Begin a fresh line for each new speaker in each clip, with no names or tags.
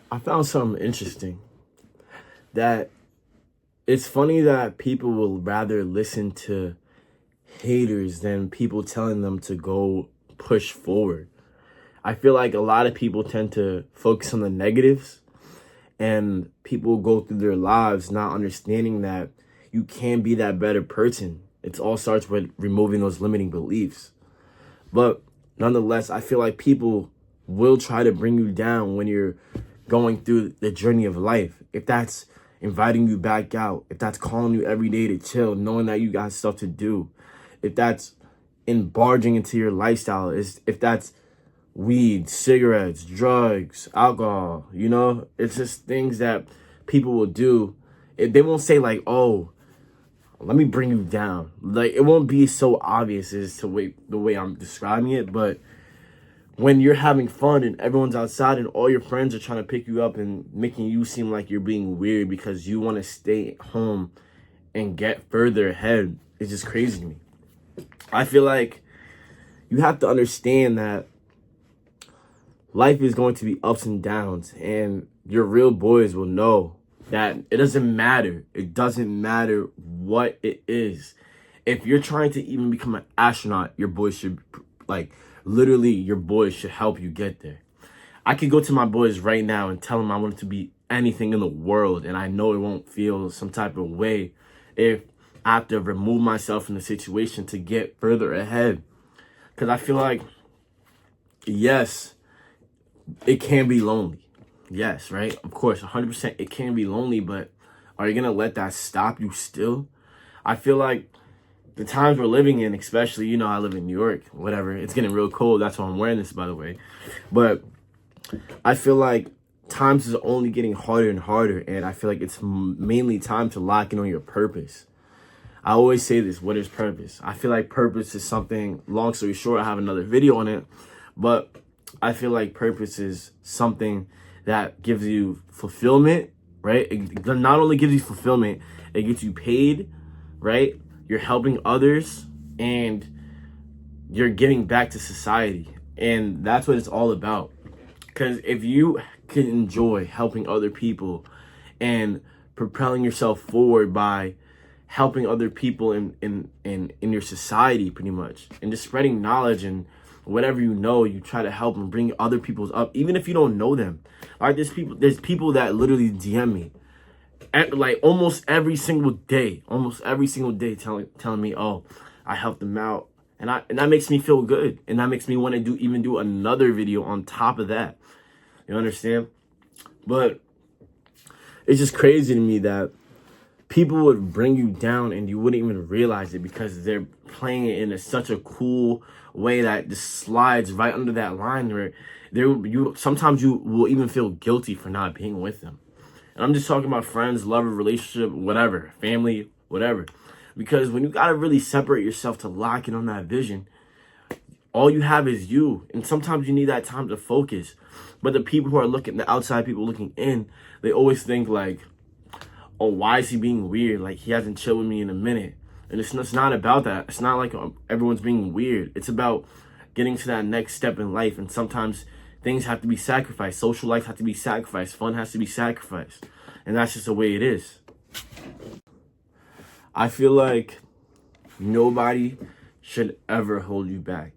I found something interesting that it's funny that people will rather listen to haters than people telling them to go push forward. I feel like a lot of people tend to focus on the negatives and people go through their lives not understanding that you can be that better person. It all starts with removing those limiting beliefs. But nonetheless, I feel like people will try to bring you down when you're going through the journey of life. If that's inviting you back out, if that's calling you every day to chill, knowing that you got stuff to do, if that's barging into your lifestyle, if that's weed, cigarettes, drugs, alcohol, it's just things that people will do. They won't say like, oh, let me bring you down. Like, it won't be so obvious as to the way I'm describing it, but when you're having fun and everyone's outside and all your friends are trying to pick you up and making you seem like you're being weird because you want to stay at home and get further ahead, it's just crazy to me. I feel like you have to understand that life is going to be ups and downs, and your real boys will know that it doesn't matter. It doesn't matter what it is. If you're trying to even become an astronaut, your boys should, literally, your boys should help you get there. I could go to my boys right now and tell them I want to be anything in the world, and I know it won't feel some type of way if I have to remove myself from the situation to get further ahead. Because I feel like, yes, it can be lonely. Yes, right? Of course, 100% it can be lonely, but are you going to let that stop you still? I feel like the times we're living in, especially, I live in New York, whatever. It's getting real cold. That's why I'm wearing this, by the way. But I feel like times is only getting harder and harder, and I feel like it's mainly time to lock in on your purpose. I always say this, what is purpose? I feel like purpose is something, long story short, I have another video on it, but I feel like purpose is something that gives you fulfillment, right? It not only gives you fulfillment, it gets you paid, right? You're helping others, and you're giving back to society. And that's what it's all about. Because if you can enjoy helping other people and propelling yourself forward by helping other people in your society, pretty much, and just spreading knowledge and whatever you try to help and bring other people's up, even if you don't know them. Like, there's people that literally DM me like almost every single day, telling me, oh, I helped them out, and that makes me feel good, and that makes me want to do another video on top of that. You understand? But it's just crazy to me that people would bring you down and you wouldn't even realize it because they're playing it in such a cool way that just slides right under that line where sometimes you will even feel guilty for not being with them. And I'm just talking about friends, lover, relationship, whatever, family, whatever. Because when you got to really separate yourself to lock in on that vision, all you have is you. And sometimes you need that time to focus. But the people who are the outside people looking in, they always think like, oh, why is he being weird? Like, he hasn't chilled with me in a minute. And it's not about that. It's not like everyone's being weird. It's about getting to that next step in life. And sometimes things have to be sacrificed. Social life has to be sacrificed. Fun has to be sacrificed. And that's just the way it is. I feel like nobody should ever hold you back.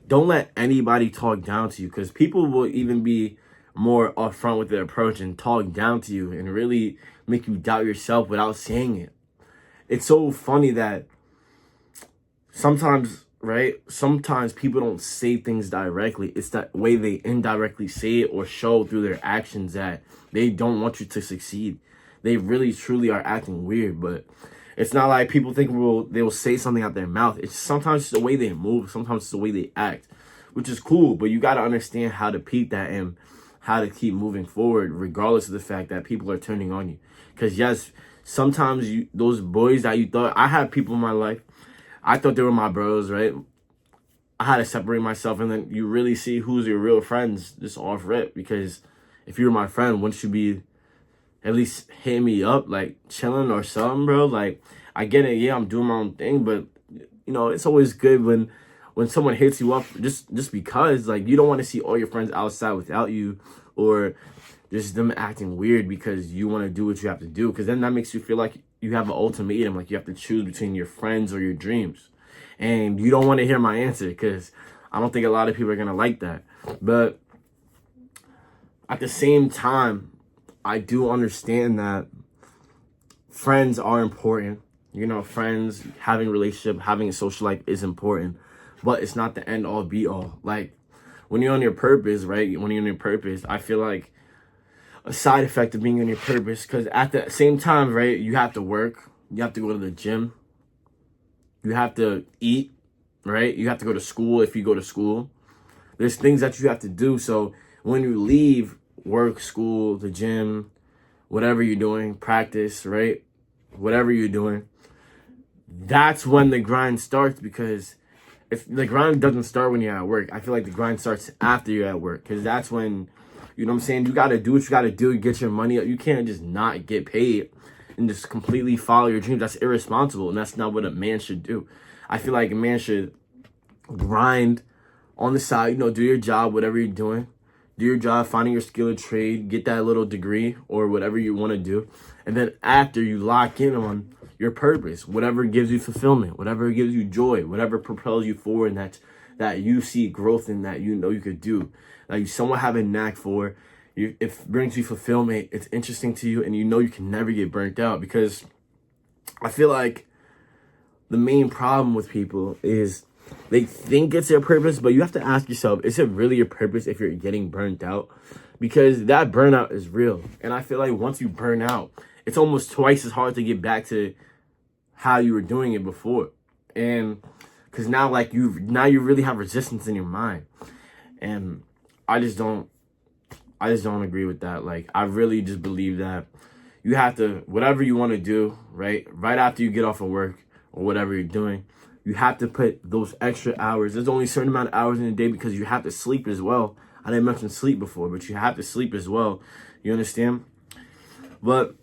Don't let anybody talk down to you, because people will even be more upfront with their approach and talk down to you and really make you doubt yourself without saying it. It's so funny that sometimes, right? Sometimes people don't say things directly. It's that way they indirectly say it or show through their actions that they don't want you to succeed. They really, truly are acting weird, but it's not like people think they will say something out their mouth. It's sometimes the way they move. Sometimes it's the way they act, which is cool, but you got to understand how to peep that and how to keep moving forward, regardless of the fact that people are turning on you. Because yes, sometimes those boys that you thought, I had people in my life, I thought they were my bros, right? I had to separate myself, and then you really see who's your real friends just off rip. Because if you were my friend, wouldn't you be at least hitting me up, like chilling or something, bro? Like, I get it, yeah, I'm doing my own thing, but it's always good when when someone hits you up just because, like, you don't want to see all your friends outside without you, or just them acting weird because you want to do what you have to do, because then that makes you feel like you have an ultimatum, like you have to choose between your friends or your dreams. And you don't want to hear my answer, because I don't think a lot of people are going to like that. But at the same time, I do understand that friends are important. You know, friends, having a relationship, having a social life is important, but it's not the end all be all. Like, when you're on your purpose, right? When you're on your purpose, I feel like a side effect of being on your purpose, because at the same time, right, you have to work, you have to go to the gym, you have to eat, right? You have to go to school if you go to school. There's things that you have to do. So when you leave work, school, the gym, whatever you're doing, practice, right? Whatever you're doing, that's when the grind starts, because if the grind doesn't start when you're at work, I feel like the grind starts after you're at work, because that's when, you know what I'm saying, you got to do what you got to do, get your money up. You can't just not get paid and just completely follow your dreams. That's irresponsible, and that's not what a man should do. I feel like a man should grind on the side, you know, do your job, whatever you're doing. Do your job, finding your skill or trade, get that little degree or whatever you want to do. And then after, you lock in on your purpose, whatever gives you fulfillment, whatever gives you joy, whatever propels you forward, and that you see growth in, that you know you could do, that you somewhat have a knack for. It brings you fulfillment, it's interesting to you, and you know you can never get burnt out. Because I feel like the main problem with people is they think it's their purpose, but you have to ask yourself, is it really your purpose if you're getting burnt out? Because that burnout is real. And I feel like once you burn out, it's almost twice as hard to get back to how you were doing it before. And because now, like, you really have resistance in your mind. And I just don't agree with that. Like, I really just believe that you have to, whatever you want to do, right after you get off of work or whatever you're doing, you have to put those extra hours. There's only a certain amount of hours in a day, because you have to sleep as well. I didn't mention sleep before, but you have to sleep as well. You understand? But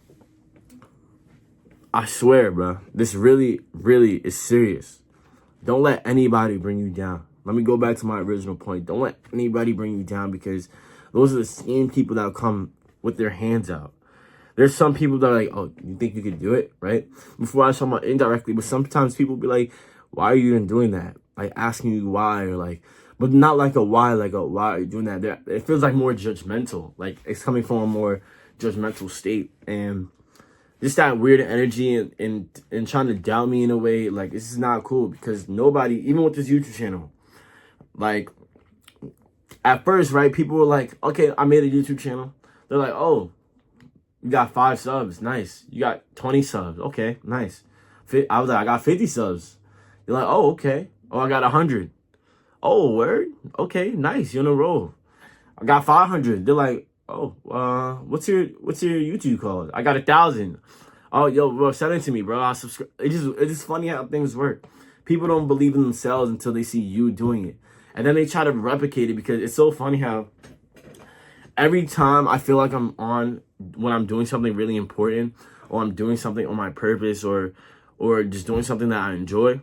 I swear, bro, this really, really is serious. Don't let anybody bring you down. Let me go back to my original point. Don't let anybody bring you down, because those are the same people that come with their hands out. There's some people that are like, oh, you think you could do it, right? Before I was talking about indirectly, but sometimes people be like, why are you even doing that? Like, asking you why, or like, but not like a why, like a why are you doing that? It feels like more judgmental. Like, it's coming from a more judgmental state. And just that weird energy and trying to doubt me in a way, like, this is not cool. Because nobody, even with this YouTube channel, like, at first, right, people were like, okay, I made a YouTube channel. They're like, oh, you got 5 subs, nice. You got 20 subs, okay, nice. I was like, I got 50 subs. You're like, oh, okay. Oh, I got 100. Oh, word? Okay, nice. You're on a roll. I got 500. They're like, oh, what's your YouTube called? I got 1,000. Oh, yo, bro, send it to me, bro. I'll subscribe. It's just funny how things work. People don't believe in themselves until they see you doing it, and then they try to replicate it. Because it's so funny how every time I feel like when I'm doing something really important, or I'm doing something on my purpose, or just doing something that I enjoy,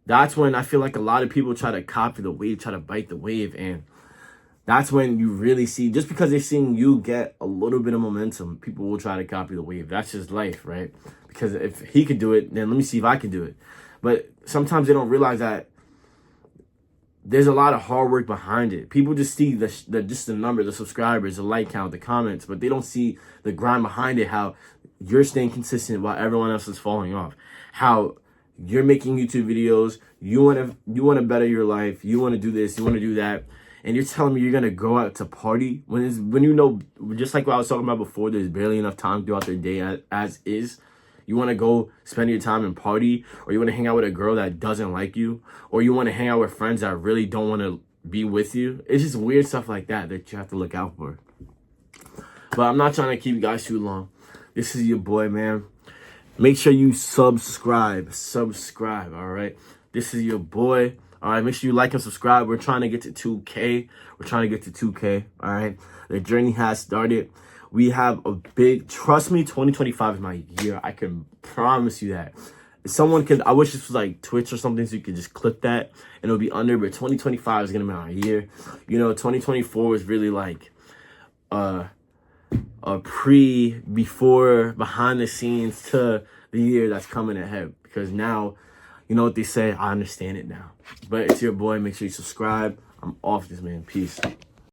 that's when I feel like a lot of people try to copy the wave, try to bite the wave. And that's when you really see, just because they're seeing you get a little bit of momentum, people will try to copy the wave. That's just life, right? Because if he could do it, then let me see if I can do it. But sometimes they don't realize that there's a lot of hard work behind it. People just see the number, the subscribers, the like count, the comments, but they don't see the grind behind it, how you're staying consistent while everyone else is falling off. How you're making YouTube videos, you want to better your life, you want to do this, you want to do that, and you're telling me you're gonna go out to party when you know, just like what I was talking about before, there's barely enough time throughout the day as is. You want to go spend your time and party, or you want to hang out with a girl that doesn't like you, or you want to hang out with friends that really don't want to be with you. It's just weird stuff like that you have to look out for. But I'm not trying to keep you guys too long. This is your boy, man. Make sure you subscribe, all right? This is your boy. All right, make sure you like and subscribe. We're trying to get to 2K. All right? The journey has started. We have a big, trust me, 2025 is my year. I can promise you that. someone could, I wish this was like Twitch or something so you could just clip that and it'll be under, but 2025 is gonna be our year. You know, 2024 was really like a before, behind the scenes to the year that's coming ahead. Because now, you know what they say, I understand it now. But it's your boy, make sure you subscribe. I'm off this, man. Peace.